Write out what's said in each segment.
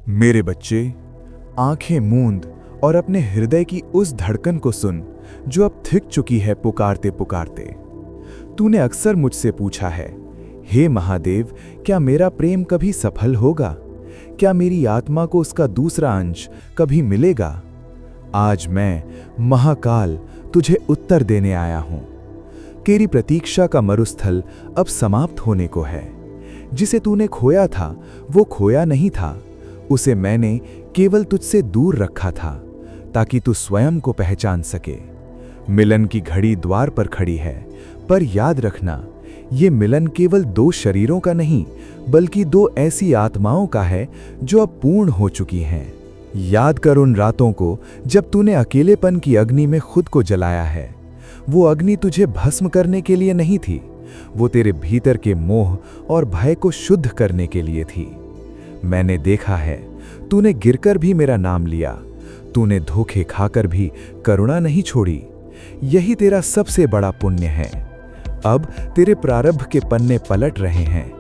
मेरे बच्चे, आंखें मूंद और अपने हृदय की उस धड़कन को सुन जो अब थिक चुकी है पुकारते पुकारते। तूने अक्सर मुझसे पूछा है, हे महादेव, क्या मेरा प्रेम कभी सफल होगा? क्या मेरी आत्मा को उसका दूसरा अंश कभी मिलेगा? आज मैं महाकाल तुझे उत्तर देने आया हूं। तेरी प्रतीक्षा का मरुस्थल अब समाप्त होने को है। जिसे तूने खोया था वो खोया नहीं था, उसे मैंने केवल तुझसे दूर रखा था ताकि तू स्वयं को पहचान सके। मिलन की घड़ी द्वार पर खड़ी है, पर याद रखना, ये मिलन केवल दो शरीरों का नहीं बल्कि दो ऐसी आत्माओं का है जो अब पूर्ण हो चुकी हैं। याद कर उन रातों को जब तूने अकेलेपन की अग्नि में खुद को जलाया है। वो अग्नि तुझे भस्म करने के लिए नहीं थी, वो तेरे भीतर के मोह और भय को शुद्ध करने के लिए थी। मैंने देखा है, तूने गिरकर भी मेरा नाम लिया, तूने धोखे खाकर भी करुणा नहीं छोड़ी। यही तेरा सबसे बड़ा पुण्य है। अब तेरे प्रारब्ध के पन्ने पलट रहे हैं।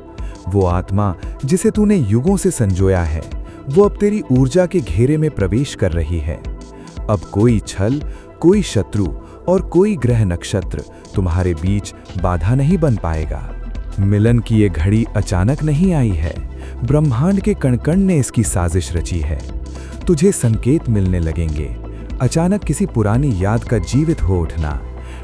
वो आत्मा जिसे तूने युगों से संजोया है, वो अब तेरी ऊर्जा के घेरे में प्रवेश कर रही है। अब कोई छल, कोई शत्रु और कोई ग्रह नक्षत्र तुम्हारे बीच बाधा नहीं बन पाएगा। मिलन की ये घड़ी अचानक नहीं आई है, ब्रह्मांड के कण-कण ने इसकी साजिश रची है। तुझे संकेत मिलने लगेंगे, अचानक किसी पुरानी याद का जीवित हो उठना,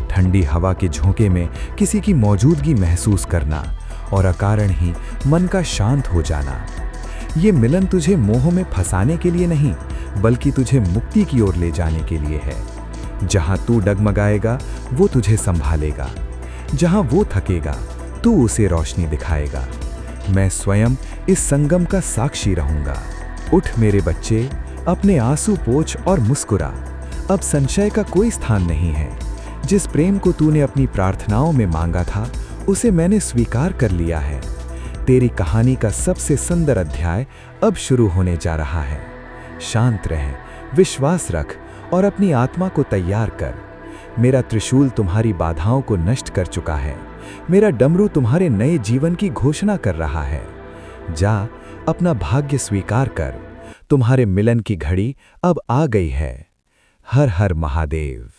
ठंडी हवा के झोंके में किसी की मौजूदगी महसूस करना और अकारण ही मन का शांत हो जाना। ये मिलन तुझे मोह में फंसाने के लिए नहीं बल्कि तुझे मुक्ति की ओर ले जाने के लिए है। जहां तू डगमगाएगा वो तुझे संभालेगा, जहां वो थकेगा तू उसे रोशनी दिखाएगा। मैं स्वयं इस संगम का साक्षी रहूंगा। उठ मेरे बच्चे, अपने आंसू पोंछ और मुस्कुरा। अब संशय का कोई स्थान नहीं है। जिस प्रेम को तूने अपनी प्रार्थनाओं में मांगा था उसे मैंने स्वीकार कर लिया है। तेरी कहानी का सबसे सुंदर अध्याय अब शुरू होने जा रहा है। शांत रह, विश्वास रख और अपनी आत्मा को तैयार कर। मेरा त्रिशूल तुम्हारी बाधाओं को नष्ट कर चुका है। मेरा डमरू तुम्हारे नए जीवन की घोषणा कर रहा है। जा, अपना भाग्य स्वीकार कर। तुम्हारे मिलन की घड़ी अब आ गई है। हर हर महादेव।